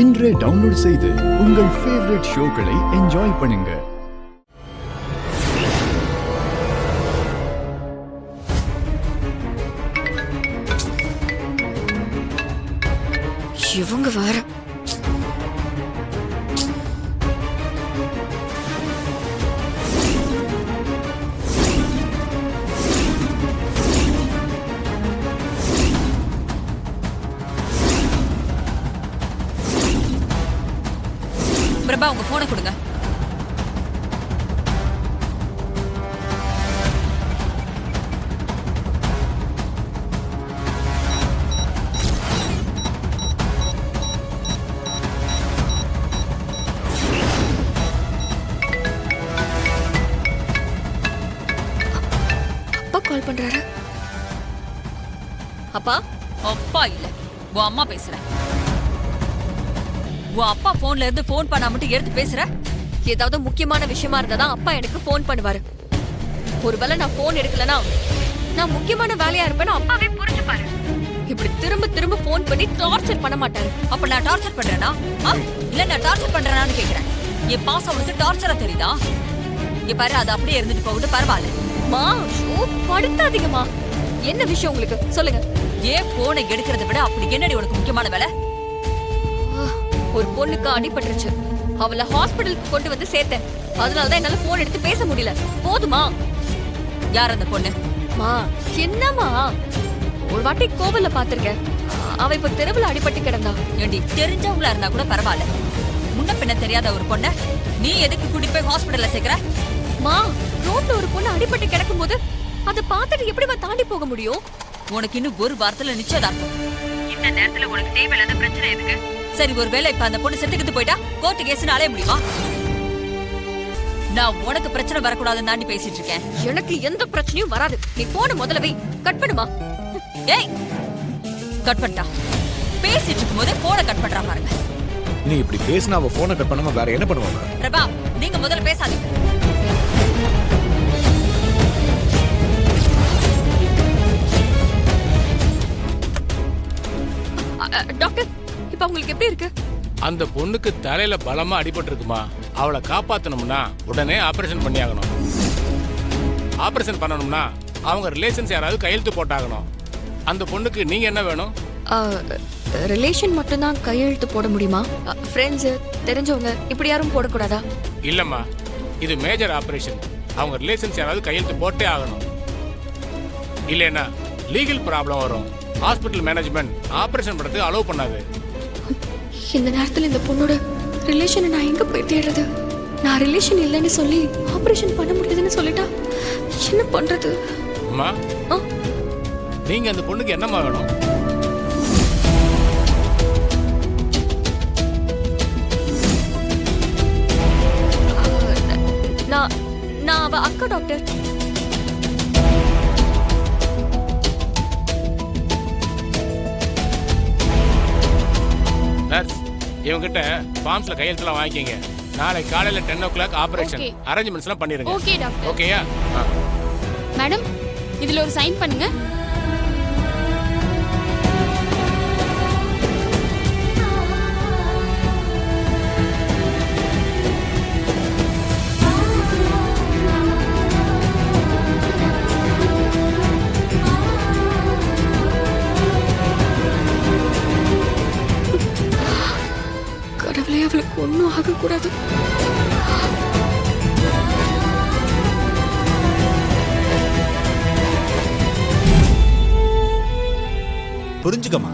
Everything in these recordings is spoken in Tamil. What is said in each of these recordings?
இன்றே டவுன்லோட் செய்து உங்கள் ஃபேவரட் ஷோக்களை என்ஜாய் பண்ணுங்க. இவங்க வேற பிரபா உங்க போனை கொடுங்க. அப்பா கால் பண்றாரு. அப்பா அப்பா இல்ல, உன் அம்மா பேசுற. உன் அப்பா போன்ல இருந்து போன் பண்ணா மட்டும் எடுத்து பேசுற. ஏதாவது முக்கியமான விஷயமா இருந்தா அப்பா எனக்கு போன் பண்ணுவாரு. ஒருவேளை நான் போன் எடுக்கலனா நான் முக்கியமான வேலையா இருப்பேன்னு அப்பாவே புரிஞ்சுப்பாரு. இப்படி திரும்ப திரும்ப போன் பண்ணி டார்ச்சர் பண்ண மாட்டாரு. அப்ப நான் டார்ச்சர் பண்றேனா? இல்ல நான் டார்ச்சர் பண்றேனான்னு கேக்குறேன். என் பாசம் உனக்கு டார்ச்சரா தெரியுதா? இங்க பாரு, அது அப்படியே இருந்துட்டு போகட்டும், பரவாயில்ல. மா படுத்தாதீங்கம்மா. என்ன விஷயம் உங்களுக்கு சொல்லுங்க. ஏன் போனை எடுக்கிறத விட அப்படி என்னடி உனக்கு முக்கியமான வேலை? ஒரு பொண்ணுக்கு அடிபட்டுருச்சு. அவளை ஹாஸ்பிடலுக்கு கொண்டு வந்து சேர்த்தேன். அதனாலதான் என்னால போன் எடுத்து பேச முடியல. போதுமா? யார் அந்த பொண்ணு? மா என்னம்மா, ஒரு வாட்டி கோவில்ல பாத்திருக்கேன். அவ இப்ப தெருவுல அடிபட்டு கிடந்தா. ஏண்டி, தெரிஞ்சவங்களா இருந்தா கூட பரவாயில்ல. முன்ன பின்ன தெரியாத ஒரு பொண்ண நீ எதுக்கு கூட்டிட்டு போய் ஹாஸ்பிடல்ல சேர்க்கிற? மா, ரோட்ல ஒரு பொண்ணு அடிபட்டு கிடக்கும் போது அதை பார்த்துட்டு எப்படி தாண்டி போக முடியும்? உனக்கு இன்னும் ஒரு வாரத்துல நிச்சயதார்த்தம். இந்த நேரத்துல உனக்கு தேவையில்லாத பிரச்சனை எதுக்கு? சரி, ஒருவேளை இப்ப அந்த பொண்ணு செத்துக்கிட்டு போயிட்டா கோர்ட்டு கேஸ்னு அலைய முடியுமா? நான் உனக்கு பிரச்சனை வரக்கூடாதுன்னு தாண்டி பேசிட்டு இருக்கேன். எனக்கு எந்த பிரச்சனையும் வராது. நீ போன முதல்ல வை. கட் பண்ணுமா? ஏய், கட் பண்ணிட்டா. பேசிட்டு இருக்கும் போதே போனை கட் பண்றா பாருங்க. நீ இப்படி பேசினா அவ போனை கட் பண்ணாம வேற என்ன பண்ணுவாங்க? பிரபா, நீங்க முதல்ல பேசாதீங்க. டாக்டர், இப்ப உங்களுக்கு எப்படி இருக்கு? அந்த பொண்ணுக்கு தலையில பலமா அடிபட்டு இருக்குமா. அவளை காப்பாத்தணும்னா உடனே ஆபரேஷன் பண்ணியாகணும். ஆபரேஷன் பண்ணணும்னா அவங்க ரிலேஷன்ஸ் யாராவது கையெழுத்து போட்டாகணும். அந்த பொண்ணுக்கு நீங்க என்ன வேணும்? ரிலேஷன் மட்டும் தான் கையெழுத்து போட முடியுமா? ஃப்ரெண்ட்ஸ், தெரிஞ்சவங்க இப்படி யாரும் போடக்கூடாதா? இல்லம்மா, இது மேஜர் ஆபரேஷன். அவங்க ரிலேஷன்ஸ் யாராவது கையெழுத்து போட்டே ஆகணும். இல்லைன்னா லீகல் ப்ராப்ளம் வரும். ஹாஸ்பிட்டல் மேனேஜ்மெண்ட் ஆபரேஷன் பண்றதுக்கு அலோவ் பண்ணாது. இந்த நேரத்துல இந்த பொண்ணோட ரிலேஷனை நான் எங்க போய் தேடுறது? நான் ரிலேஷன் இல்லைன்னு சொல்லி ஆபரேஷன் பண்ண முடியாதுன்னு சொல்லிட்டா என்ன பண்றது? அம்மா, நீங்க அந்த பொண்ணுக்கு என்னம்மா வேணும்? நான் அவ அக்கா டாக்டர். நர்ஸ், இவங்கிட்ட ஃபார்ம்ஸ்ல கையெழுத்துலாம் வாங்கிக்கங்க. நாளை காலையில 10 o'clock ஆபரேஷன். அரேஞ்ச்மெண்ட்ஸ்லாம் பண்ணிருங்க. Okay doctor. ஓகேயா? மேடம், இதுல ஒரு சைன் பண்ணுங்க. கடவுளே, அவளுக்கு ஒன்றும் ஆகக்கூடாது. புரிஞ்சுக்கமா.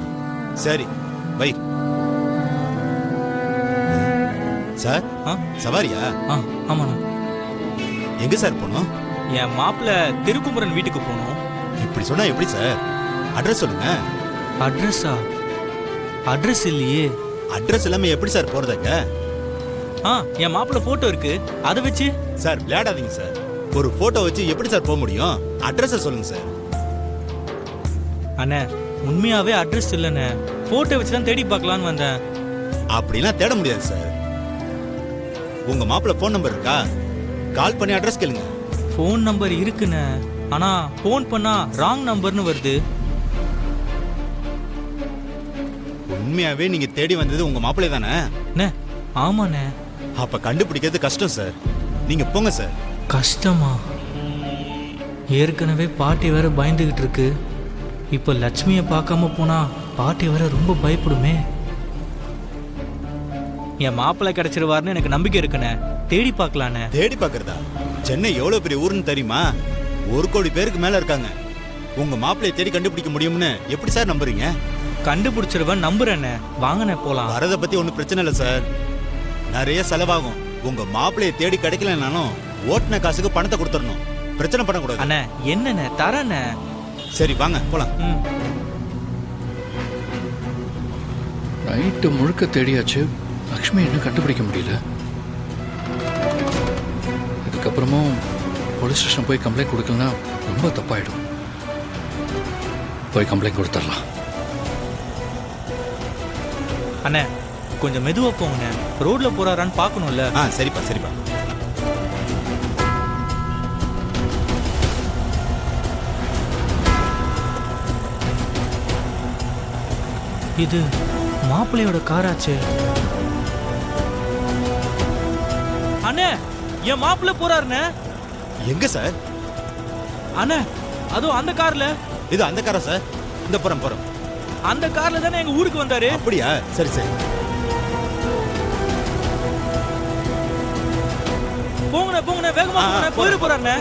சரி, வை. சார், சவாரியா? ஆமாண்ணா. எங்க சார் போனோம்? என் மாப்பிள்ள திருக்குமரன் வீட்டுக்கு போனோம். இப்படி சொன்னா எப்படி சார்? அட்ரஸ் சொல்லுங்க. அட்ரஸா? அட்ரஸ் இல்லையே. அட்ரஸ் இல்லாம எப்படி சார் போறதுங்க? என் மாப்பிள்ள போட்டோ இருக்கு, அதை வச்சு. சார் விளையாடாதீங்க சார். ஒரு போட்டோ வச்சு எப்படி சார் போக முடியும்? அட்ரஸ் சொல்லுங்க சார். அண்ணே, உண்மையாவே அட்ரஸ் இல்லைண்ணே. போட்டோ வச்சு தான் தேடி பார்க்கலான்னு வந்தேன். அப்படிலாம் தேட முடியாது சார். உங்க மாப்பிள்ள போன் நம்பர் இருக்கா? கால் பண்ணி அட்ரஸ் கேளுங்க. போன் நம்பர் இருக்குண்ணே, ஆனா போன் பண்ணா ராங் நம்பர்னு வருது. உண்மையாவே நீங்க தேடி வந்தது உங்க மாப்பிள்ளை தானே? அண்ணே ஆமாண்ணே. அப்ப கண்டுபிடிக்கிறது கஷ்டம் சார். நீங்க போங்க சார். கஷ்டமா? ஏற்கனவே பாட்டி வேற பயந்துகிட்டு இருக்கு. இப்போ லட்சுமியை பார்க்காம போனா பாட்டி வேற ரொம்ப பயப்படுமே. என் மாப்பிள்ளை கிடைச்சிருவாருன்னு எனக்கு நம்பிக்கை இருக்குண்ணே. தேடி பார்க்கலாண்ணே. தேடி பாக்குறதா? சென்னை எவ்வளவு பெரிய ஊருன்னு தெரியுமா? 1 கோடி பேருக்கு மேல இருக்காங்க. உங்க மாப்பிள்ளையை தேடி கண்டுபிடிக்க முடியும்னு எப்படி சார் நம்புறீங்க? கண்டுபிடிச்சிருவேன் நம்புறேண்ணே. வாங்கண்ணே போலாம். வரத பத்தி ஒன்றும் பிரச்சனை இல்லை சார். நிறைய செலவாகும். உங்க மாப்பிள்ளையை தேடி கிடைக்கலனாலும் ஓட்டுன காசுக்கு பணத்தை கொடுத்துடணும். பிரச்சனை பண்ணக்கூடாது. அண்ணே என்னண்ணே தரண்ணே. சரி வாங்க போலாம். ம். நைட்டு முழுக்க தேடியாச்சு, லக்ஷ்மி இன்னும் கண்டுபிடிக்க முடியல. இதுக்கப்புறமும் போலீஸ் ஸ்டேஷன் போய் கம்ப்ளைண்ட் கொடுக்கலன்னா ரொம்ப தப்பாயிடும். போய் கம்ப்ளைண்ட் கொடுத்துடலாம். அண்ணே கொஞ்சம் மெதுவா போங்கண்ணே. ரோட்ல போறாரான்னு பார்க்கணும்ல. சரிப்பா சரிப்பா. இது மாப்பிள்ளையோட காராச்சே. அண்ணே என் மாப்பிள்ளை போறாருண்ணே. எங்க சார்? அண்ணே அதுவும் அந்த கார்ல. இது அந்த காரா சார்? இந்த புறம் புறம். அந்த கார்ல தானே எங்க ஊருக்கு வந்தாரு. அப்படியா? சரி சரி. போங்கண்ணே போங்கண்ணே வேகமா போங்கண்ணே. போயிட போறாருண்ணே.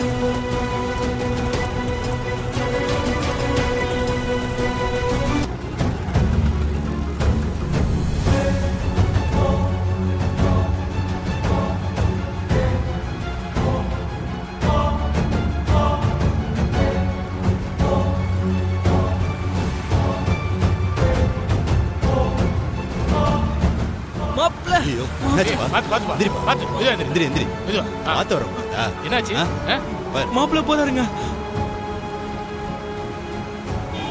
மாப்பிள்ளை ஐயோ என்னாச்சுப்பா? பாத்து எந்திரிப்பா. பாத்து மெதுவா எந்திரி. எந்திரி எந்திரி. மெதுவா. பார்த்து வரக்கூடாதா? என்னாச்சு? ஆ? பாரு. மாப்பிள்ளை போறாருங்க.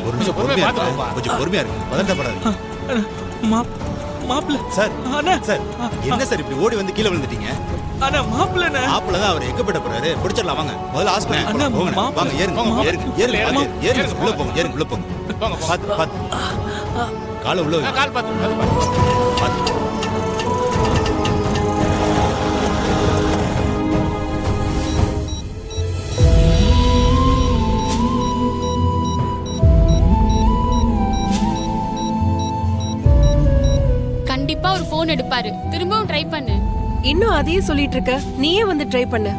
ஒரு நிமிஷம் பொறுமையா பொறுமையா பார்த்து இருங்க. போப்பா. கொஞ்சம் பொறுமையா இருக்கு. பதட்டப்படாதீங்க. மாப்பிள்ளை சார் அண்ணே சார் என்ன சார் இப்படி ஓடி வந்து கீழே விழுந்துட்டீங்க? அண்ணே மாப்பிள்ளைண்ணே. மாப்பிள்ள தான் அவர் எங்க போயிட போறாரு. பிடிச்சிடலாம் வாங்க. முதல்ல ஹாஸ்பிடல் அண்ணா, போங்க. மாப்பிள்ளை. வாங்க ஏறுங்க போங்க, ஏறுங்க போங்க. ஏறுங்க ஏறுங்க, ஏறுங்க ஏறுங்க, உள்ள போங்க. போங்க. ஏறுங்க உள்ள போங்க. போங்க, போங்க. பாத்து பாத்து. காலை உள்ள வைங்க. கால் பாத்து பாத்து. பாத்து. கண்டிப்பா ஒரு ஃபோன் எடுப்பாரு. திரும்பவும் ட்ரை பண்ணு. இன்னும் அதையே சொல்லிட்டு இருக்க. நீயே வந்து ட்ரை பண்ணு.